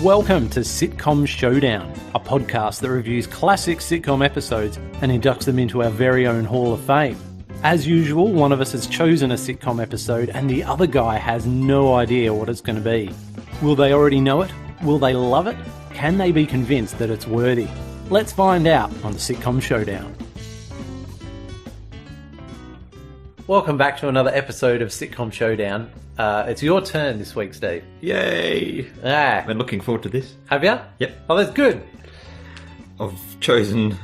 Welcome to Sitcom Showdown, a podcast that reviews classic sitcom episodes and inducts them into our very own Hall of Fame. As usual, one of us has chosen a sitcom episode and the other guy has no idea what it's going to be. Will they already know it? Will they love it? Can they be convinced that it's worthy? Let's find out on the Sitcom Showdown. Welcome back to another episode of Sitcom Showdown. It's your turn this week, Steve. Yay! Ah, Been looking forward to this. have you? Yep. Oh, that's good. I've chosen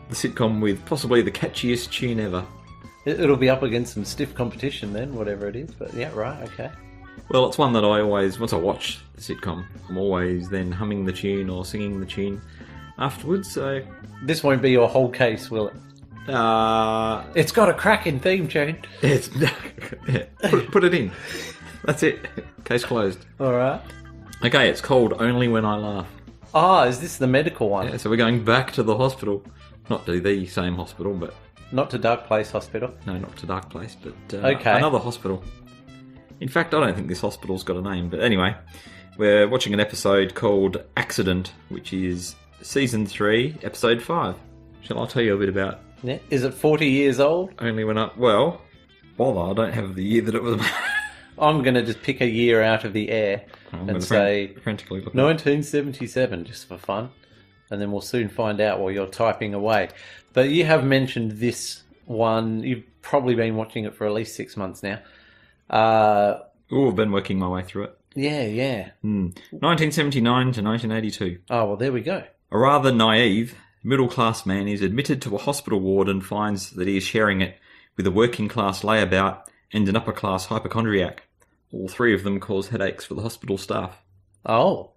the sitcom with possibly the catchiest tune ever. It'll be up against some stiff competition then, whatever it is. But yeah, right, okay. Well, it's one that I always, once I watch the sitcom, I'm always then humming the tune or singing the tune afterwards, so... This won't be your whole case, will it? It's got a cracking theme tune. It's... yeah, put it in. That's it. Case closed. Alright. Okay, it's called Only When I Laugh. Ah, is this the medical one? Yeah, so we're going back to the hospital. Not to the same hospital, but... Not to Dark Place Hospital? No, not to Dark Place, but okay. Another hospital. In fact, I don't think this hospital's got a name, but anyway, we're watching an episode called Accident, which is Season 3, Episode 5. Shall I tell you a bit about... Yeah. Is it 40 years old? Only When I... Well, I don't have the year that it was... I'm going to just pick a year out of the air and say frantically look 1977, just for fun. And then we'll soon find out while you're typing away. But you have mentioned this one. You've probably been watching it for at least 6 months now. I've been working my way through it. Yeah. 1979 to 1982. Oh, well, there we go. A rather naive, middle-class man is admitted to a hospital ward and finds that he is sharing it with a working-class layabout and an upper-class hypochondriac. All three of them cause headaches for the hospital staff. Oh.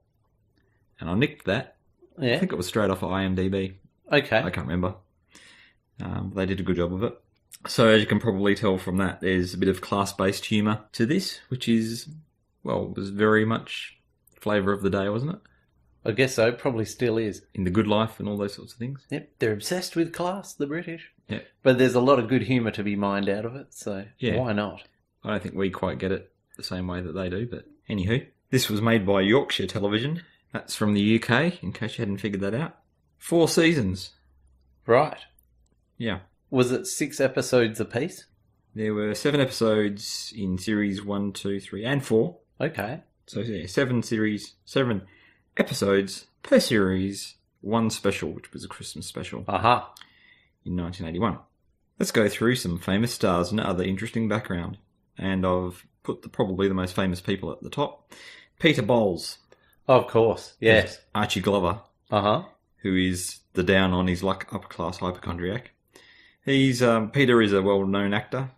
And I nicked that. Yeah. I think it was straight off of IMDb. Okay. I can't remember. They did a good job of it. So as you can probably tell from that, there's a bit of class-based humour to this, which is, well, was very much flavour of the day, wasn't it? I guess so. Probably still is. In The Good Life and all those sorts of things. Yep. They're obsessed with class, the British. Yeah. But there's a lot of good humour to be mined out of it, so why not? I don't think we quite get it the same way that they do, but anywho. This was made by Yorkshire Television. That's from the UK, in case you hadn't figured that out. 4 seasons. Right. Yeah. Was it 6 episodes apiece? There were 7 episodes in series 1, 2, 3 and 4. Okay. So yeah, 7 episodes per series, 1 special, which was a Christmas special. Aha. In 1981. Let's go through some famous stars and other interesting background. And I've put probably the most famous people at the top. Peter Bowles. Of course, yes. Archie Glover. Uh-huh. Who is the down on his luck upper-class hypochondriac. He's Peter is a well-known actor.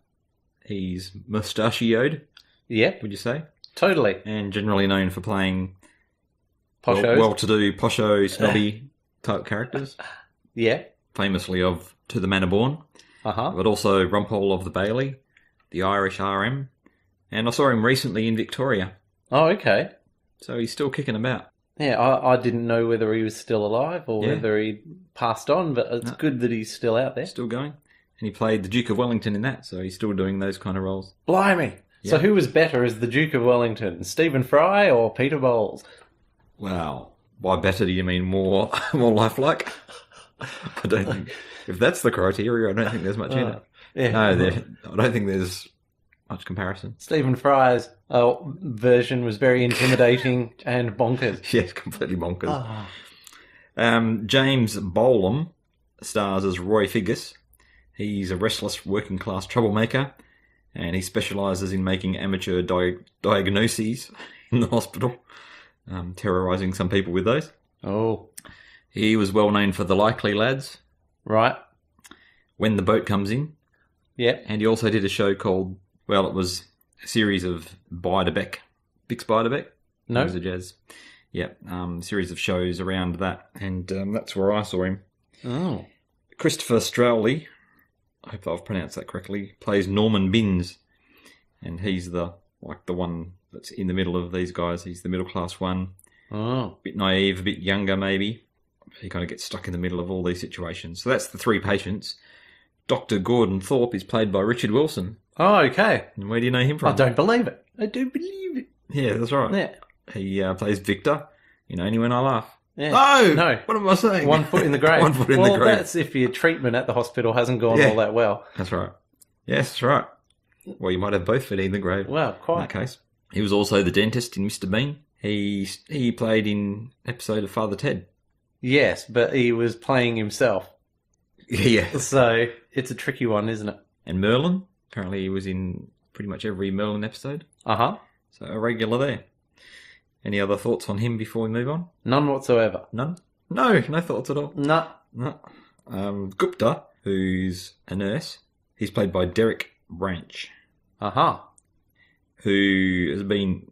He's mustachioed. Yep. Would you say? Totally. And generally known for playing Poshos. well-to-do, posho, snobby type characters. Yeah. Famously of To the Manor Born. Uh-huh. But also Rumpole of the Bailey, The Irish RM. And I saw him recently in Victoria. Oh, okay. So he's still kicking about. Yeah, I didn't know whether he was still alive or whether he passed on, but it's good that he's still out there. Still going. And he played the Duke of Wellington in that, so he's still doing those kind of roles. Blimey! Yeah. So who was better as the Duke of Wellington, Stephen Fry or Peter Bowles? Well, by better do you mean more lifelike? I don't think... If that's the criteria, I don't think there's much in it. Yeah. No, I don't think there's much comparison. Stephen Fry's version was very intimidating and bonkers. Yes, completely bonkers. James Bolam stars as Roy Figgis. He's a restless working-class troublemaker, and he specialises in making amateur diagnoses in the hospital, terrorising some people with those. Oh. He was well known for The Likely Lads. Right. When the Boat Comes In. Yep. And he also did a show called, well, it was a series of Beiderbecke. Bix Beiderbecke? No. It was a jazz. Yeah, series of shows around that, and that's where I saw him. Oh. Christopher Strowley, I hope I've pronounced that correctly, plays Norman Binns, and he's the one that's in the middle of these guys. He's the middle class one. Oh. A bit naive, a bit younger maybe. He kind of gets stuck in the middle of all these situations. So that's the 3 patients. Dr. Gordon Thorpe is played by Richard Wilson. Oh, okay. And where do you know him from? I don't believe it. I do believe it. Yeah, that's right. Yeah. He plays Victor in Only When I Laugh. Yeah. No! What am I saying? 1 foot in the grave. 1 foot in the grave. Well, that's if your treatment at the hospital hasn't gone all that well. That's right. Yes, that's right. Well, you might have both feet in the grave. Well, quite. In that case. He was also the dentist in Mr. Bean. He played in an episode of Father Ted. Yes, but he was playing himself. Yeah. So it's a tricky one, isn't it? And Merlin. Apparently he was in pretty much every Merlin episode. Uh-huh. So a regular there. Any other thoughts on him before we move on? None whatsoever. None? No thoughts at all. No. Gupta, who's a nurse, he's played by Derek Branch. Uh-huh. Who has been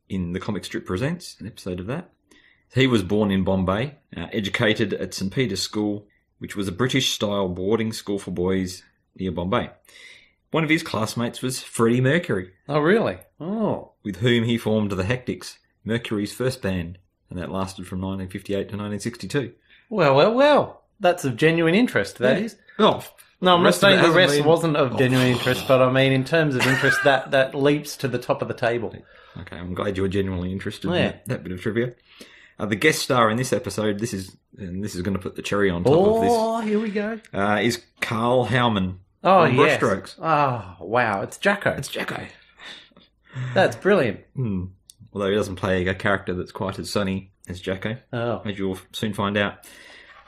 in the Comic Strip Presents, an episode of that. He was born in Bombay, educated at St. Peter's School, which was a British-style boarding school for boys near Bombay. One of his classmates was Freddie Mercury. Oh, really? Oh. With whom he formed the Hectics, Mercury's first band, and that lasted from 1958 to 1962. Well. That's of genuine interest, that is. Oh, no, I'm not saying the rest wasn't of genuine interest, but I mean, in terms of interest, that leaps to the top of the table. Okay, I'm glad you were genuinely interested in that bit of trivia. The guest star in this episode, this is going to put the cherry on top of this. Oh, here we go. Is Carl Howman. Oh, yes. Brushstrokes. Oh, wow. It's Jacko. It's Jacko. That's brilliant. Although he doesn't play a character that's quite as sunny as Jacko. Oh. As you'll soon find out.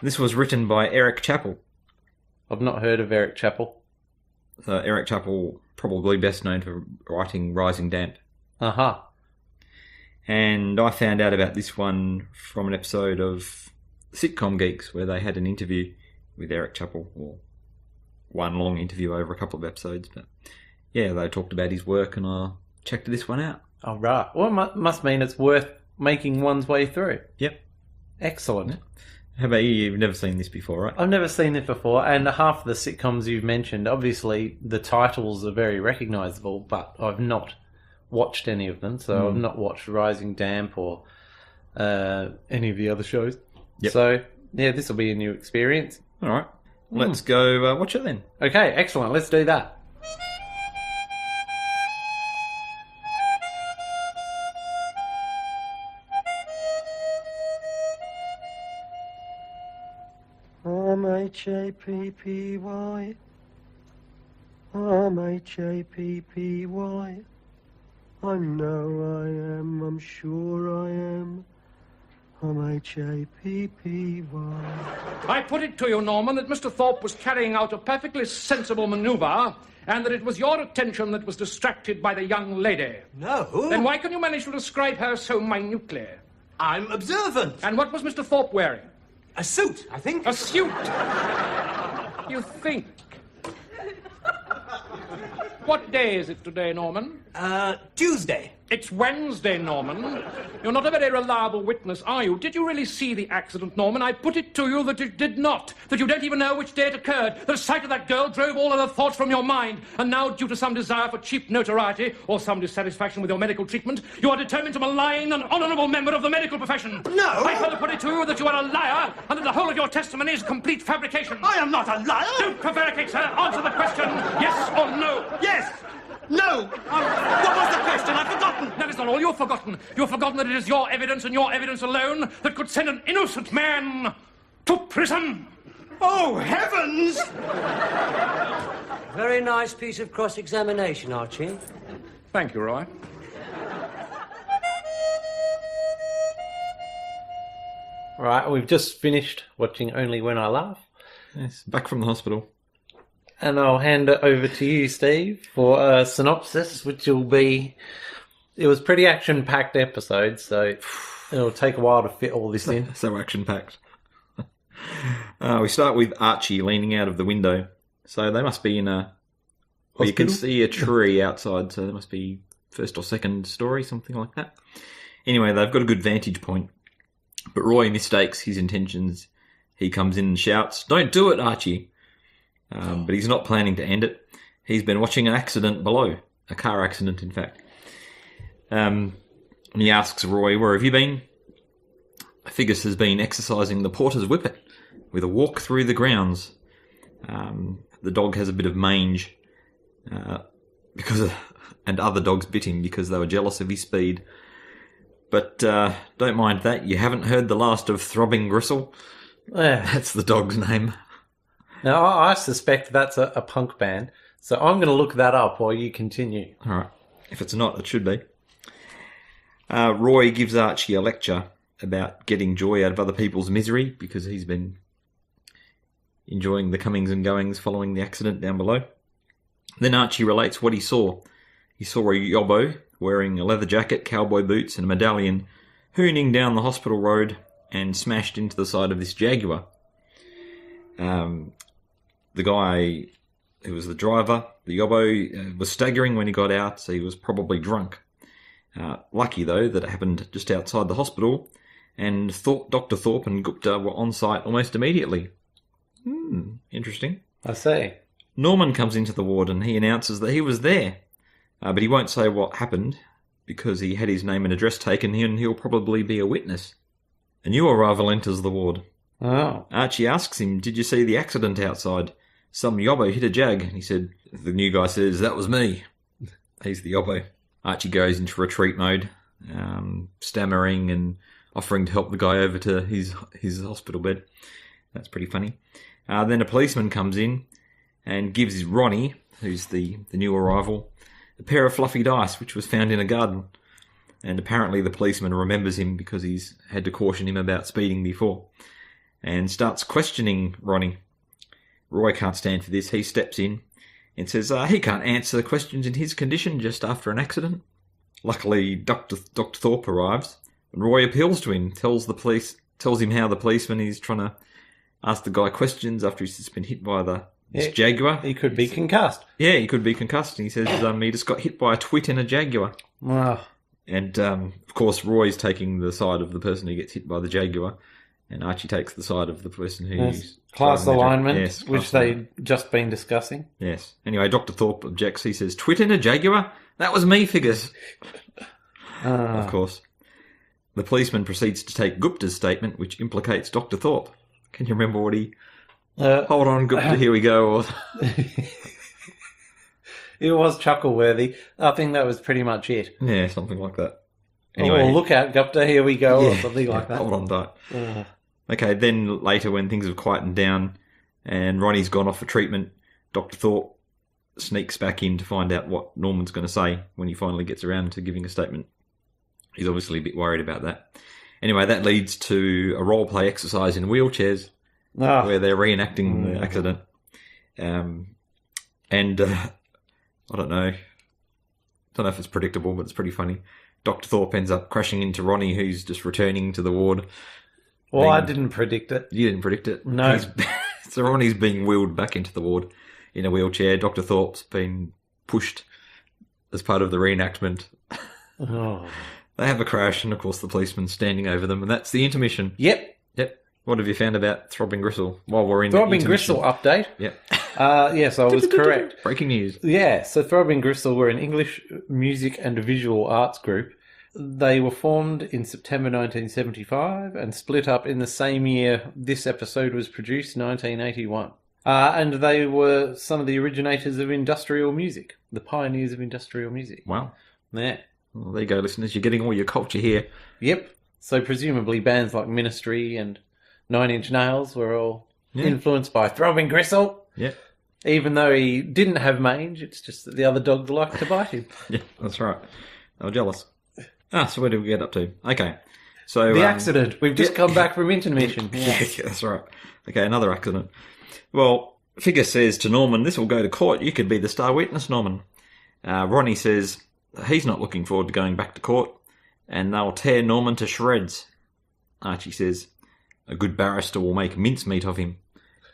This was written by Eric Chappell. I've not heard of Eric Chappell. Eric Chappell, probably best known for writing Rising Damp. Uh-huh. And I found out about this one from an episode of Sitcom Geeks where they had an interview with Eric Chappell, or one long interview over a couple of episodes. But yeah, they talked about his work and I checked this one out. Oh, right. Well, it must mean it's worth making one's way through. Yep. Excellent. Yep. How about you? You've never seen this before, right? I've never seen it before, and half of the sitcoms you've mentioned, obviously the titles are very recognisable, but I've not watched any of them, so I've not watched Rising Damp or any of the other shows. Yep. So, yeah, this will be a new experience. All right. Let's go watch it then. Okay, excellent. Let's do that. M-H-A-P-P-Y M-H-A-P-P-Y I know I am, I'm sure I am M-H-A-P-P-Y I put it to you, Norman, that Mr. Thorpe was carrying out a perfectly sensible manoeuvre and that it was your attention that was distracted by the young lady. No. Then why can you manage to describe her so minutely? I'm observant. And what was Mr. Thorpe wearing? A suit, I think. A suit. You think. What day is it today, Norman? Tuesday. It's Wednesday, Norman. You're not a very reliable witness, are you? Did you really see the accident, Norman? I put it to you that you did not. That you don't even know which day it occurred. The sight of that girl drove all other thoughts from your mind. And now, due to some desire for cheap notoriety or some dissatisfaction with your medical treatment, you are determined to malign an honourable member of the medical profession. No! I further put it to you that you are a liar and that the whole of your testimony is complete fabrication. I am not a liar. Don't prevaricate, sir. Answer the question, yes or no. Yes. No. What was the question? I've forgotten. That is not all you've forgotten. You've forgotten that it is your evidence and your evidence alone that could send an innocent man to prison. Oh, heavens! Very nice piece of cross-examination, Archie. Thank you, Roy. Right, we've just finished watching Only When I Laugh. Yes, back from the hospital. And I'll hand it over to you, Steve, for a synopsis, which will be... It was a pretty action-packed episode, so it'll take a while to fit all this in. So action-packed. We start with Archie leaning out of the window. So they must be in a... Well, you can see a tree outside, so there must be first or second story, something like that. Anyway, they've got a good vantage point. But Roy mistakes his intentions. He comes in and shouts, "Don't do it, Archie!" But he's not planning to end it. He's been watching an accident below. A car accident, in fact. And he asks Roy, "Where have you been?" Figgis has been exercising the porter's whippet with a walk through the grounds. The dog has a bit of mange and other dogs bit him because they were jealous of his speed. But don't mind that. You haven't heard the last of Throbbing Gristle. Yeah. That's the dog's name. Now, I suspect that's a punk band, so I'm going to look that up while you continue. All right. If it's not, it should be. Roy gives Archie a lecture about getting joy out of other people's misery because he's been enjoying the comings and goings following the accident down below. Then Archie relates what he saw. He saw a yobbo wearing a leather jacket, cowboy boots and a medallion hooning down the hospital road and smashed into the side of this Jaguar. The guy who was the driver, the yobbo, was staggering when he got out, so he was probably drunk. Lucky, though, that it happened just outside the hospital, and Dr. Thorpe and Gupta were on site almost immediately. Interesting. I see. Norman comes into the ward and he announces that he was there, but he won't say what happened because he had his name and address taken and he'll probably be a witness. A new arrival enters the ward. Oh. Archie asks him, "Did you see the accident outside? Some yobbo hit a jag." And he said, the new guy says, "That was me." He's the yobbo. Archie goes into retreat mode, stammering and offering to help the guy over to his hospital bed. That's pretty funny. Then a policeman comes in and gives Ronnie, who's the new arrival, a pair of fluffy dice which was found in a garden. And apparently the policeman remembers him because he's had to caution him about speeding before. And starts questioning Ronnie. Roy can't stand for this. He steps in and says he can't answer the questions in his condition just after an accident. Luckily, Dr. Thorpe arrives, and Roy appeals to him, tells him how the policeman is trying to ask the guy questions after he's just been hit by this Jaguar. He could be concussed. Yeah, he could be concussed. And he says he just got hit by a twit in a Jaguar. Wow. And, of course, Roy's taking the side of the person who gets hit by the Jaguar, and Archie takes the side of the person who's... Class alignment, yes, which they'd just been discussing. Yes. Anyway, Dr. Thorpe objects. He says, "Twit in a Jaguar? That was me, figures." Of course. The policeman proceeds to take Gupta's statement, which implicates Dr. Thorpe. Can you remember what he... Hold on, Gupta, here we go. Or... It was chuckle-worthy. I think that was pretty much it. Yeah, something like that. Anyway, oh, look out, Gupta, here we go, or something like that. Hold on tight. Okay, then later when things have quietened down and Ronnie's gone off for treatment, Dr. Thorpe sneaks back in to find out what Norman's going to say when he finally gets around to giving a statement. He's obviously a bit worried about that. Anyway, that leads to a role-play exercise in wheelchairs where they're reenacting the accident. I don't know. Don't know if it's predictable, but it's pretty funny. Dr. Thorpe ends up crashing into Ronnie, who's just returning to the ward. Well, I didn't predict it. You didn't predict it? No. So Ronnie's being wheeled back into the ward in a wheelchair. Dr. Thorpe's been pushed as part of the reenactment. Oh. They have a crash, and of course the policeman's standing over them, and that's the intermission. Yep. What have you found about Throbbing Gristle while we're in Throbbing the Gristle update? Yep. Yes, I was correct. Breaking news. Yeah, so Throbbing Gristle were an English music and visual arts group. They were formed in September 1975 and split up in the same year this episode was produced, 1981. And they were some of the originators of industrial music, the pioneers of industrial music. Wow. Yeah. Well, there you go, listeners. You're getting all your culture here. Yep. So presumably bands like Ministry and 9 Inch Nails were all influenced by Throbbing Gristle. Yeah. Even though he didn't have mange, it's just that the other dogs liked to bite him. Yeah, that's right. They were jealous. So where did we get up to? Okay. So the accident. We've just come back from intermission. Yeah, that's right. Okay, another accident. Well, Figure says to Norman, "This will go to court. You could be the star witness, Norman." Ronnie says he's not looking forward to going back to court, and they'll tear Norman to shreds. Archie says a good barrister will make mincemeat of him.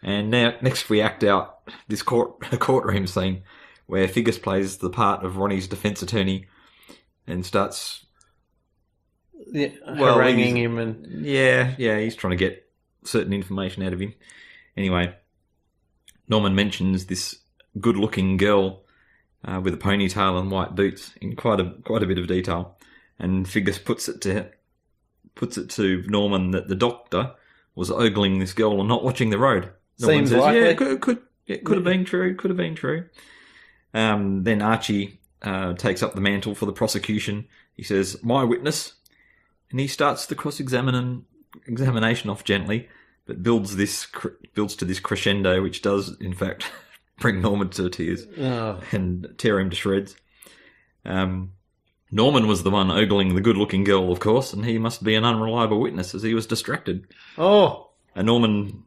And now, next we act out this courtroom scene where Figgis plays the part of Ronnie's defence attorney and starts haranguing him. And Yeah, he's trying to get certain information out of him. Anyway, Norman mentions this good-looking girl with a ponytail and white boots in quite a bit of detail, and Figgis puts it to Norman that the doctor was ogling this girl and not watching the road. Norman Seems says, likely. It could have been true. Could have been true. Then Archie takes up the mantle for the prosecution. He says, "My witness And he starts the examination off gently, but builds to this crescendo, which does, in fact, bring Norman to tears and tear him to shreds. Norman was the one ogling the good-looking girl, of course, and he must be an unreliable witness as he was distracted. Oh. And Norman,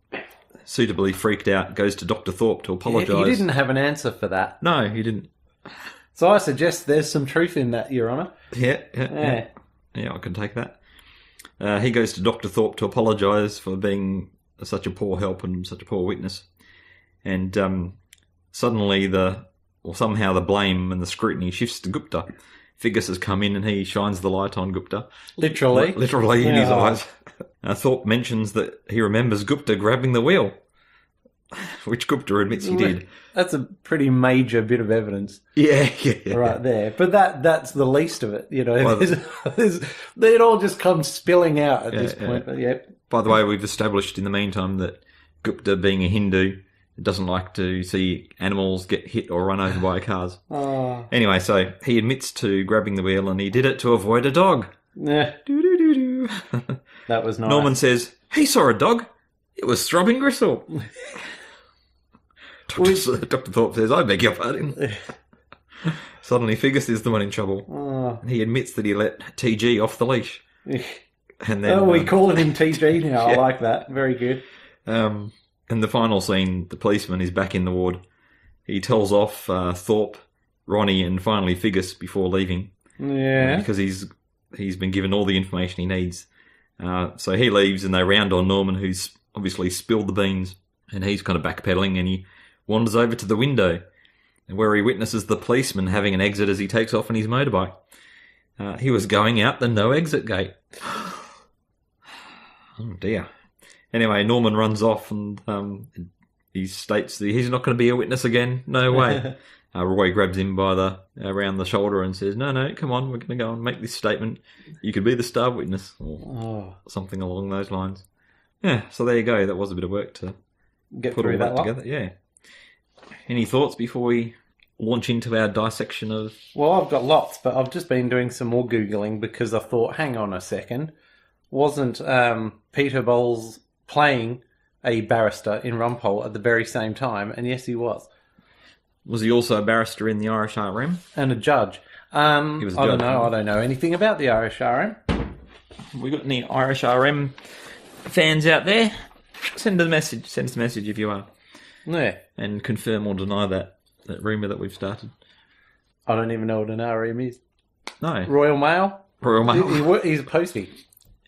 suitably freaked out, goes to Dr. Thorpe to apologise. He didn't have an answer for that. No, he didn't. So I suggest there's some truth in that, Your Honour. Yeah, I can take that. He goes to Dr. Thorpe to apologise for being such a poor help and such a poor witness. And suddenly somehow the blame and the scrutiny shifts to Gupta. Figgis has come in and he shines the light on Gupta. Literally in his eyes. Thorpe mentions that he remembers Gupta grabbing the wheel, which Gupta admits he did. That's a pretty major bit of evidence. Yeah. Right there. But that's the least of it, you know. It all just comes spilling out at this point. But yeah. By the way, we've established in the meantime that Gupta, being a Hindu, doesn't like to see animals get hit or run over by cars. Oh. Anyway, so he admits to grabbing the wheel and he did it to avoid a dog. Yeah. That was nice. Norman says, he saw a dog. It was throbbing gristle. Dr. Thorpe says, I beg your pardon. Suddenly, Figgis is the one in trouble. Oh. And he admits that he let TG off the leash. And then, we call him TG now. I like that. Very good. In the final scene, the policeman is back in the ward. He tells off Thorpe, Ronnie, and finally Figgis before leaving. Yeah. Because he's been given all the information he needs. So he leaves and they round on Norman, who's obviously spilled the beans. And he's kind of backpedaling and he wanders over to the window where he witnesses the policeman having an exit as he takes off on his motorbike. He was going out the no exit gate. Oh dear. Anyway, Norman runs off and he states that he's not going to be a witness again. No way. Roy grabs him by around the shoulder and says, no, come on, we're going to go and make this statement. You could be the star witness, or something along those lines. Yeah, so there you go. That was a bit of work to get put all that together. Yeah. Any thoughts before we launch into our dissection of... Well, I've got lots, but I've just been doing some more Googling because I thought, hang on a second, wasn't Peter Bowles playing a barrister in Rumpole at the very same time? And yes, he was. Was he also a barrister in the Irish RM? And a judge. He was a judge. I don't know anything about the Irish RM. We got any Irish RM fans out there? Send us a message if you are. Yeah. And confirm or deny that rumour that we've started. I don't even know what an RM is. No. Royal Mail? Royal Mail. He's a postie.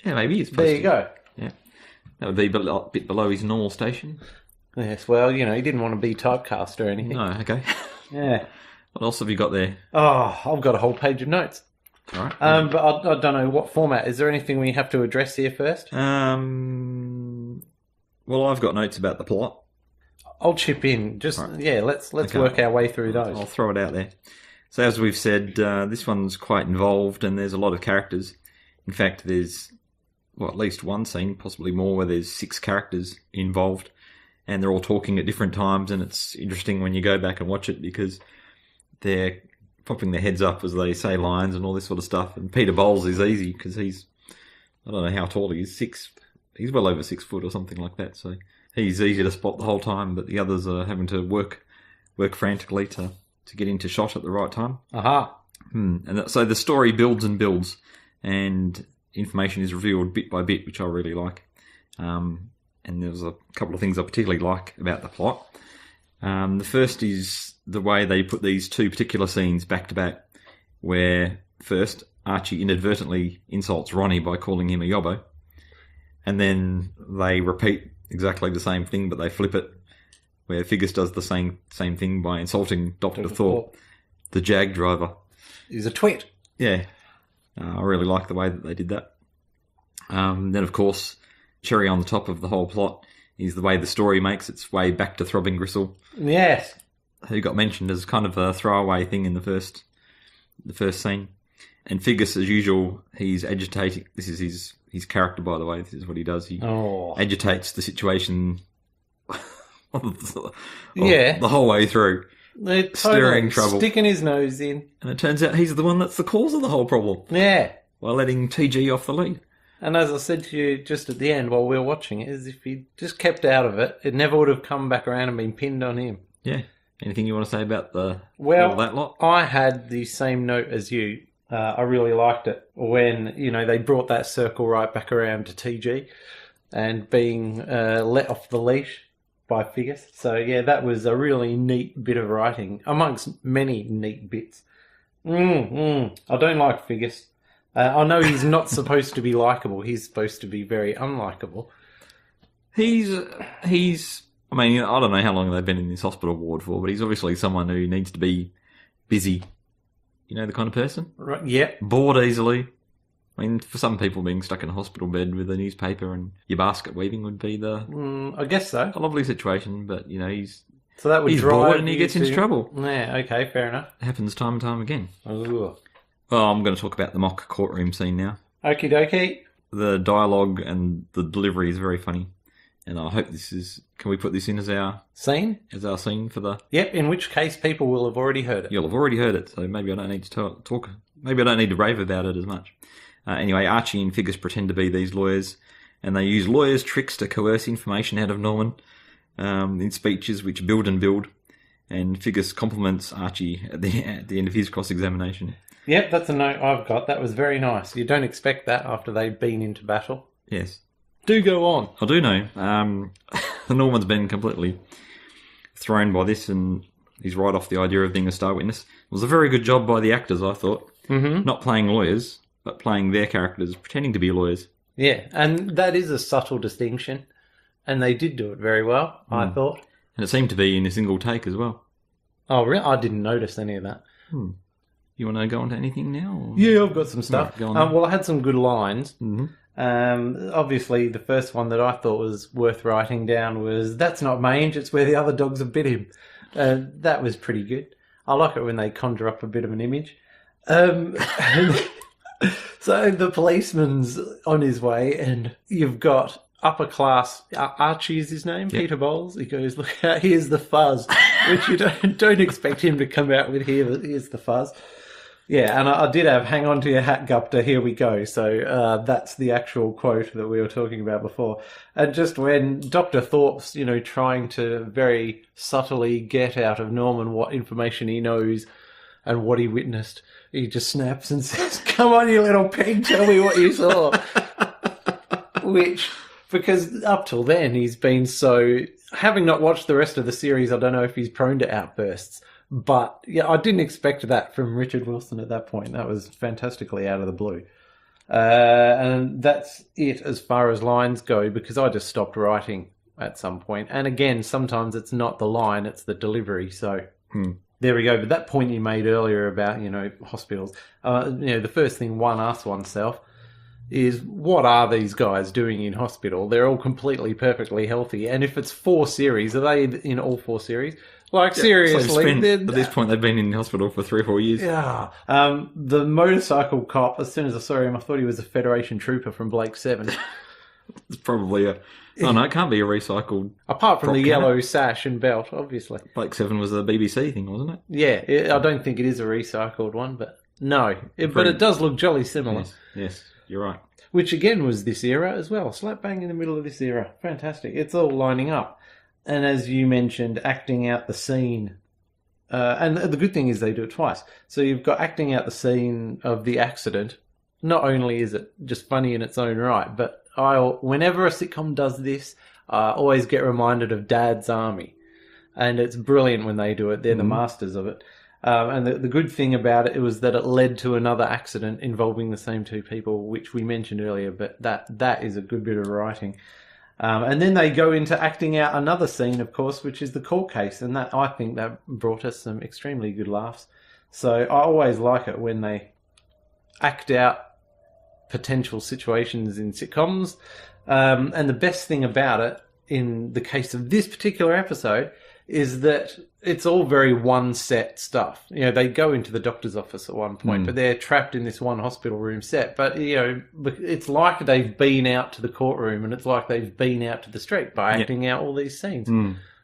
Yeah, maybe he's a postie. There you go. Yeah. That would be a bit below his normal station. Yes, well, he didn't want to be typecast or anything. No, okay. Yeah. What else have you got there? Oh, I've got a whole page of notes. All right. But I don't know what format. Is there anything we have to address here first? Well, I've got notes about the plot. I'll chip in. Just right. Let's okay. Work our way through those. I'll throw it out there. So as we've said, this one's quite involved, and there's a lot of characters. In fact, there's at least one scene, possibly more, where there's 6 characters involved, and they're all talking at different times. And it's interesting when you go back and watch it because they're popping their heads up as they say lines and all this sort of stuff. And Peter Bowles is easy because I don't know how tall he is, 6. He's well over 6 foot or something like that. So he's easy to spot the whole time, but the others are having to work frantically to get into shot at the right time. Aha. And so the story builds and builds, and information is revealed bit by bit, which I really like. And there's a couple of things I particularly like about the plot. The first is the way they put these 2 particular scenes back to back, where first Archie inadvertently insults Ronnie by calling him a yobbo, and then they repeat exactly the same thing, but they flip it, where Figgis does the same thing by insulting Dr. Thorpe, the Jag driver. He's a twit. Yeah. I really like the way that they did that. Then, of course, cherry on the top of the whole plot is the way the story makes its way back to Throbbing Gristle. Yes. Who got mentioned as kind of a throwaway thing in the first scene. And Figgis, as usual, he's agitating. This is his character, by the way. This is what he does. He agitates the situation the whole way through. They're stirring trouble. Sticking his nose in. And it turns out he's the one that's the cause of the whole problem. Yeah. while letting TG off the lead. And as I said to you just at the end while we were watching it, is if he just kept out of it, it never would have come back around and been pinned on him. Yeah. Anything you want to say about all that lot? I had the same note as you. I really liked it when, they brought that circle right back around to TG and being let off the leash by Figgis. So, yeah, that was a really neat bit of writing, amongst many neat bits. I don't like Figgis. I know he's not supposed to be likeable. He's supposed to be very unlikable. He's. I mean, I don't know how long they've been in this hospital ward for, but he's obviously someone who needs to be busy. You know, the kind of person? Right, yeah. Bored easily. I mean, for some people, being stuck in a hospital bed with a newspaper and your basket weaving would be I guess so. a lovely situation, but, he's he's bored and he gets into trouble. Yeah, okay, fair enough. It happens time and time again. Ooh. Well, I'm going to talk about the mock courtroom scene now. Okie dokie. The dialogue and the delivery is very funny. And I hope can we put this in as our Scene? For the... Yep, in which case people will have already heard it. You'll have already heard it, so maybe I don't need to talk. Maybe I don't need to rave about it as much. Anyway, Archie and Figgis pretend to be these lawyers, and they use lawyers' tricks to coerce information out of Norman in speeches which build and build. And Figgis compliments Archie at the end of his cross-examination. Yep, that's a note I've got. That was very nice. You don't expect that after they've been into battle. Yes. Do go on. I do know. Norman's been completely thrown by this, and he's right off the idea of being a star witness. It was a very good job by the actors, I thought. Mm-hmm. Not playing lawyers, but playing their characters, pretending to be lawyers. Yeah, and that is a subtle distinction, and they did do it very well, I thought. And it seemed to be in a single take as well. Oh, really? I didn't notice any of that. You want to go on to anything now? Or? Yeah, I've got some stuff. Right, go on well, I had some good lines. Mm-hmm. Obviously, the first one that I thought was worth writing down was, "That's not mange, it's where the other dogs have bit him." That was pretty good. I like it when they conjure up a bit of an image. So the policeman's on his way, and you've got upper class, Archie is his name, Peter Bowles. He goes, "Look out, here's the fuzz," which you don't expect him to come out with here, but here's the fuzz. Yeah, and I did have "hang on to your hat, Gupta, here we go." So that's the actual quote that we were talking about before. And just when Dr. Thorpe's, trying to very subtly get out of Norman what information he knows and what he witnessed, he just snaps and says, "Come on, you little pig, tell me what you saw." Which, because up till then he's been so... Having not watched the rest of the series, I don't know if he's prone to outbursts. But, yeah, I didn't expect that from Richard Wilson at that point. That was fantastically out of the blue. And that's it as far as lines go, because I just stopped writing at some point. And again, sometimes it's not the line, it's the delivery. So there we go. But that point you made earlier about, hospitals, the first thing one asks oneself is, what are these guys doing in hospital? They're all completely, perfectly healthy. And if it's 4 series, are they in all 4 series? Seriously. At this point, they've been in hospital for 3 or 4 years. Yeah. The motorcycle cop, as soon as I saw him, I thought he was a Federation trooper from Blake 7. It's probably a... Oh, no, it can't be a recycled... Apart from the yellow sash and belt, obviously. Blake 7 was a BBC thing, wasn't it? Yeah, I don't think it is a recycled one, but no. But it does look jolly similar. Yes, you're right. Which, again, was this era as well. Slap bang in the middle of this era. Fantastic. It's all lining up. And as you mentioned, acting out the scene. And the good thing is they do it twice. So you've got acting out the scene of the accident. Not only is it just funny in its own right, but whenever a sitcom does this, I always get reminded of Dad's Army. And it's brilliant when they do it. They're the masters of it. And the good thing about it was that it led to another accident involving the same 2 people, which we mentioned earlier. But that is a good bit of writing. And then they go into acting out another scene, of course, which is the court case. And that, I think, that brought us some extremely good laughs. So I always like it when they act out potential situations in sitcoms. And the best thing about it, in the case of this particular episode, is that it's all very one-set stuff. They go into the doctor's office at one point, but they're trapped in this one hospital room set. But, it's like they've been out to the courtroom, and it's like they've been out to the street by acting out all these scenes.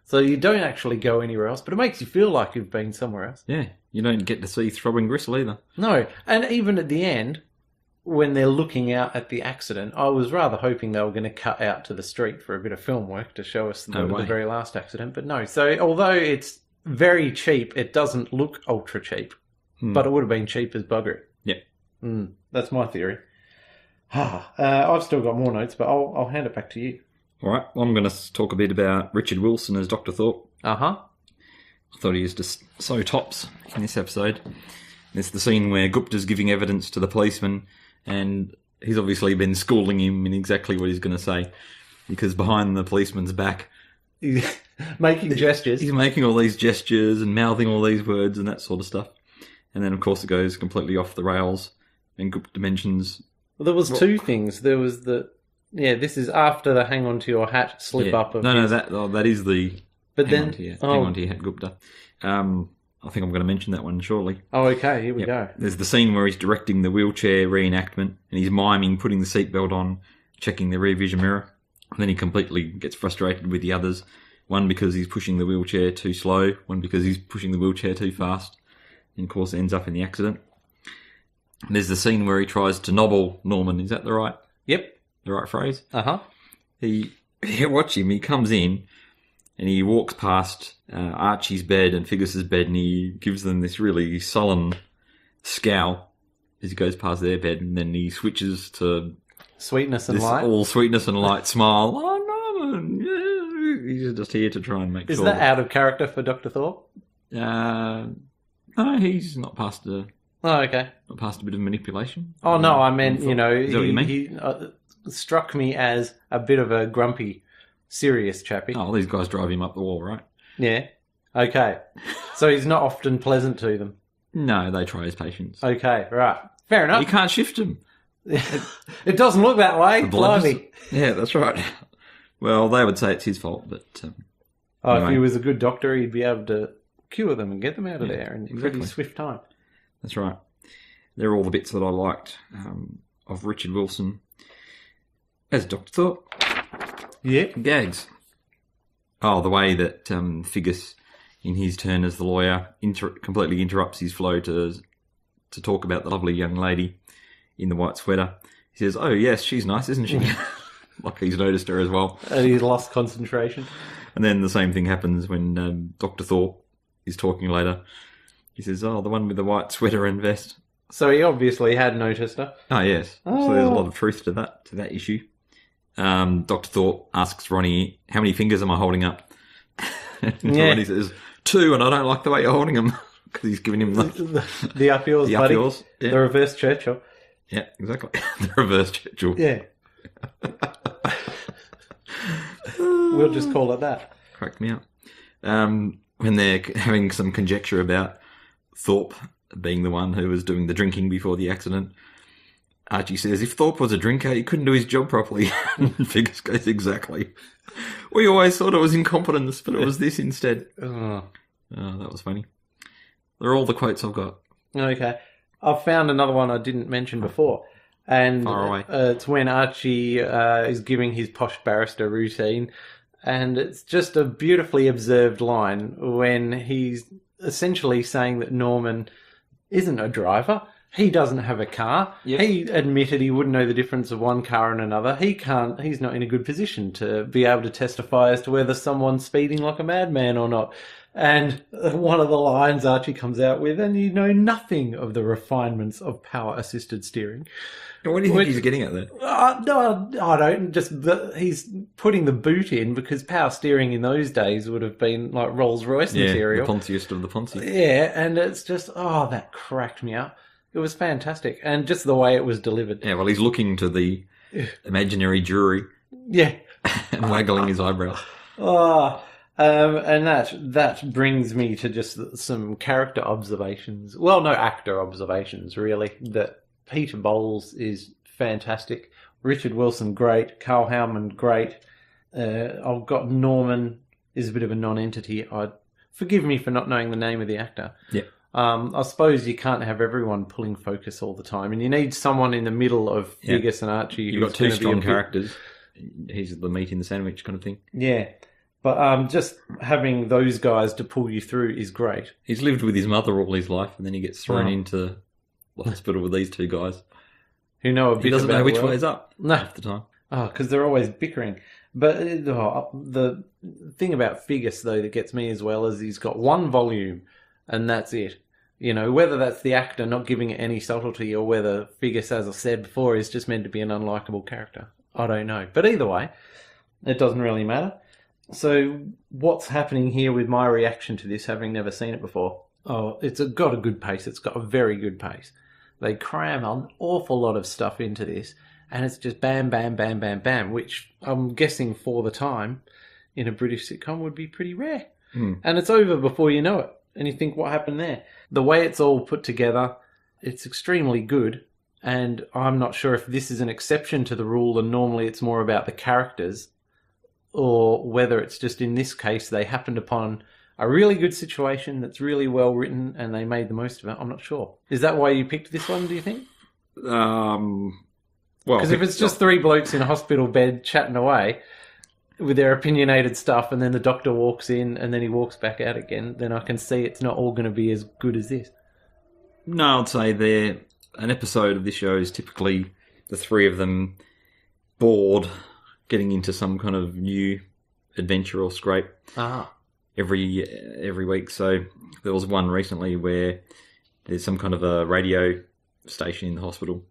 So you don't actually go anywhere else, but it makes you feel like you've been somewhere else. Yeah, you don't get to see throbbing gristle either. No, and even at the end, when they're looking out at the accident, I was rather hoping they were going to cut out to the street for a bit of film work to show us the very last accident. But no. So although it's very cheap, it doesn't look ultra cheap. But it would have been cheap as bugger. Yep. That's my theory. I've still got more notes, but I'll hand it back to you. All right. Well, I'm going to talk a bit about Richard Wilson as Dr. Thorpe. Uh-huh. I thought he was just so tops in this episode. It's the scene where Gupta's giving evidence to the policeman, and he's obviously been schooling him in exactly what he's going to say, because behind the policeman's back... making gestures. He's making all these gestures and mouthing all these words and that sort of stuff. And then, of course, it goes completely off the rails, and Gupta mentions... Well, there was two things. There was this is after the hang on to your hat slip up of that is the... But hang on to your hat, Gupta. I think I'm going to mention that one shortly. Oh, okay, here we go. There's the scene where he's directing the wheelchair reenactment, and he's miming putting the seatbelt on, checking the rear vision mirror, and then he completely gets frustrated with the others. One because he's pushing the wheelchair too slow, one because he's pushing the wheelchair too fast, and of course ends up in the accident. And there's the scene where he tries to nobble Norman. Is that the right phrase? Uh-huh. Watch him. He comes in and he walks past Archie's bed and Figgis's bed, and he gives them this really sullen scowl as he goes past their bed, and then he switches to sweetness and this light. All sweetness and light smile. Oh, Norman, yeah. He's just here to try and make sure. Is that out of character for Dr. Thorpe? No, he's not past a... Oh, okay. Not past a bit of manipulation. Oh, no, I meant, is that what you mean? He struck me as a bit of a grumpy, serious chappy. Oh, these guys drive him up the wall, right? Yeah. Okay. So he's not often pleasant to them. No, they try his patience. Okay, right. Fair enough. You can't shift him. It doesn't look that way. Blimey. Yeah, that's right. Well, they would say it's his fault, but... If he was a good doctor, he'd be able to cure them and get them out of there in pretty swift time. That's right. They're all the bits that I liked of Richard Wilson as Dr. Thorpe. Yeah. Gags. Oh, the way that Figgis, in his turn as the lawyer, completely interrupts his flow to talk about the lovely young lady in the white sweater. He says, "Oh, yes, she's nice, isn't she?" Like he's noticed her as well. And he's lost concentration. And then the same thing happens when Dr. Thorpe is talking later. He says, "Oh, the one with the white sweater and vest." So he obviously had noticed her. Oh, yes. Oh. So there's a lot of truth to that issue. Dr. Thorpe asks Ronnie, "How many fingers am I holding up?" And Ronnie says, 2, and I don't like the way you're holding them. Because he's giving him the up yours, the buddy. Up yours. Yeah. The reverse Churchill. Yeah, exactly. The reverse Churchill. Yeah. We'll just call it that. Cracked me up. When they're having some conjecture about Thorpe being the one who was doing the drinking before the accident, Archie says, "If Thorpe was a drinker, he couldn't do his job properly." And Figgis goes, "Exactly. We always thought it was incompetence, but it was this instead." Oh, that was funny. They're all the quotes I've got. Okay. I've found another one I didn't mention before. And far away. It's when Archie is giving his posh barrister routine. And it's just a beautifully observed line when he's essentially saying that Norman isn't a driver. He doesn't have a car. Yep. He admitted he wouldn't know the difference of one car and another. He's not in a good position to be able to testify as to whether someone's speeding like a madman or not. And one of the lines Archie comes out with, "And you know nothing of the refinements of power-assisted steering." What do you think he's getting at there? No, I don't. He's putting the boot in because power steering in those days would have been like Rolls-Royce material. The Pontiest of the Ponzi. Yeah, and it's just, that cracked me up. It was fantastic. And just the way it was delivered. Yeah, well, he's looking to the imaginary jury. Yeah. And waggling his eyebrows. And that brings me to just some character observations. Well, no, actor observations, really. That Peter Bowles is fantastic. Richard Wilson, great. Carl Howman, great. I've got Norman is a bit of a non-entity. Forgive me for not knowing the name of the actor. Yeah. I suppose you can't have everyone pulling focus all the time, and you need someone in the middle of Figgis and Archie. You've got 2 strong characters. He's the meat in the sandwich kind of thing. Yeah. But just having those guys to pull you through is great. He's lived with his mother all his life, and then he gets thrown into the hospital with these 2 guys. who know a bit He doesn't about know which the world. way's up No. half the time. Oh, because they're always bickering. But the thing about Figgis, though, that gets me as well is he's got one volume, and that's it. You know, whether that's the actor not giving it any subtlety or whether Figgis, as I said before, is just meant to be an unlikable character. I don't know. But either way, it doesn't really matter. So what's happening here with my reaction to this, having never seen it before? Oh, it's got a good pace. It's got a very good pace. They cram an awful lot of stuff into this, and it's just bam, bam, bam, bam, bam, which I'm guessing for the time in a British sitcom would be pretty rare. And it's over before you know it. And you think, what happened there? The way it's all put together, it's extremely good. And I'm not sure if this is an exception to the rule and normally it's more about the characters, or whether it's just in this case they happened upon a really good situation that's really well written and they made the most of it. I'm not sure. Is that why you picked this one, do you think? Well, Because if it's just three blokes in a hospital bed chatting away with their opinionated stuff and then the doctor walks in and then he walks back out again, then I can see it's not all going to be as good as this. No, I'd say an episode of this show is typically the three of them bored, getting into some kind of new adventure or scrape every week. So there was one recently where there's some kind of a radio station in the hospital,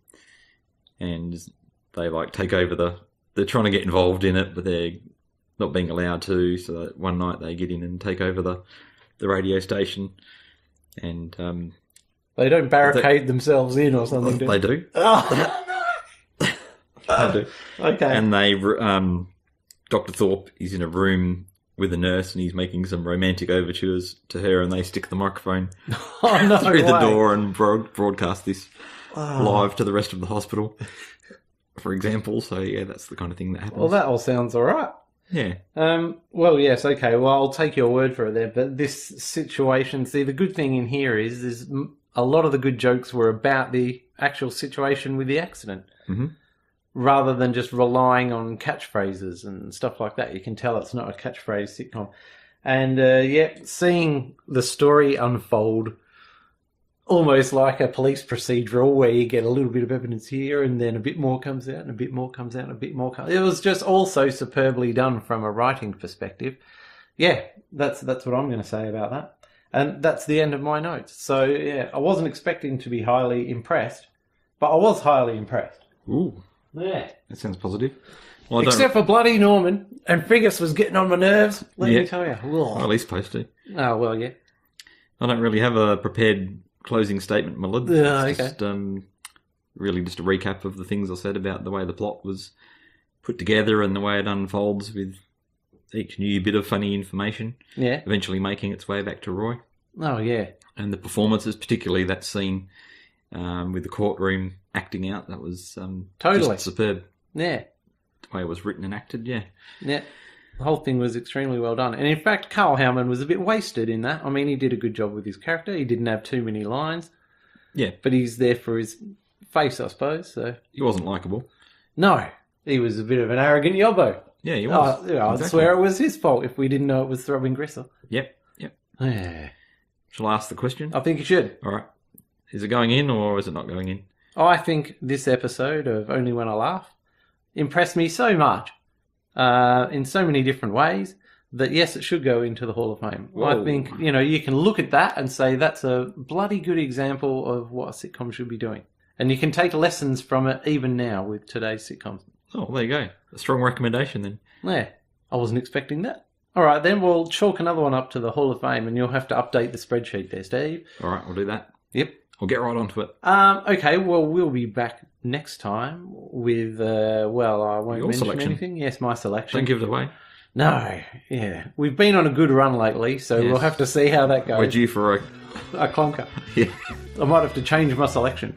and they like take over they're trying to get involved in it, but they're not being allowed to. So that one night they get in and take over the radio station, and they don't barricade themselves in or something, do they do. Oh. They do. Okay. And they, Dr. Thorpe is in a room with a nurse and he's making some romantic overtures to her, and they stick the microphone through the door and broadcast this live to the rest of the hospital, for example. So, yeah, that's the kind of thing that happens. Well, that all sounds all right. Yeah. Well, yes, okay. Well, I'll take your word for it there. But this situation, see, the good thing in here is a lot of the good jokes were about the actual situation with the accident. Mm-hmm. Rather than just relying on catchphrases and stuff like that. You can tell it's not a catchphrase sitcom. And, seeing the story unfold almost like a police procedural where you get a little bit of evidence here and then a bit more comes out and a bit more comes out and a bit more comes out. It was just also superbly done from a writing perspective. Yeah, that's what I'm going to say about that. And that's the end of my notes. So, yeah, I wasn't expecting to be highly impressed, but I was highly impressed. Ooh. Yeah. That sounds positive. Well, Except for bloody Norman, and Figgis was getting on my nerves, let me tell you. Well, at least supposed to. Oh, well, yeah. I don't really have a prepared closing statement, my lord. Okay. Just, really just a recap of the things I said about the way the plot was put together and the way it unfolds with each new bit of funny information. Yeah. Eventually making its way back to Roy. Oh, yeah. And the performances, particularly that scene with the courtroom acting out, that was Totally. just superb. Yeah. The way it was written and acted, yeah. Yeah. The whole thing was extremely well done. And in fact, Carl Howman was a bit wasted in that. I mean, he did a good job with his character. He didn't have too many lines. Yeah. But he's there for his face, I suppose. So He wasn't likeable. no, he was a bit of an arrogant yobbo. Yeah, he was. I'd Exactly. swear it was his fault if we didn't know it was Throbbing Gristle. Yep. Yeah. Shall I ask the question? I think you should. All right. Is it going in or is it not going in? I think this episode of Only When I Laugh impressed me so much in so many different ways that, yes, it should go into the Hall of Fame. Whoa. I think, you can look at that and say that's a bloody good example of what a sitcom should be doing. And you can take lessons from it even now with today's sitcoms. Oh, there you go. A strong recommendation then. Yeah, I wasn't expecting that. All right, then we'll chalk another one up to the Hall of Fame and you'll have to update the spreadsheet there, Steve. All right, we'll do that. Yep. I'll get right onto it. Okay, well, we'll be back next time with, I won't Your mention selection. anything. Yes, my selection. Don't give it away. No, yeah. We've been on a good run lately, so Yes. we'll have to see how that goes. We're due for A clunker. Yeah. I might have to change my selection.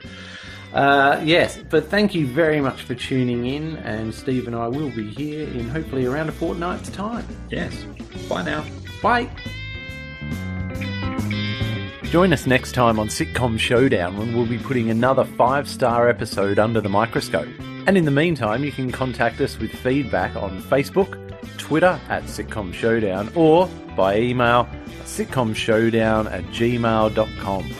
Yes, but thank you very much for tuning in, and Steve and I will be here in hopefully around a fortnight's time. Yes. Bye now. Bye. Join us next time on Sitcom Showdown when we'll be putting another 5-star episode under the microscope. And in the meantime, you can contact us with feedback on Facebook, Twitter at Sitcom Showdown, or by email sitcomshowdown@gmail.com.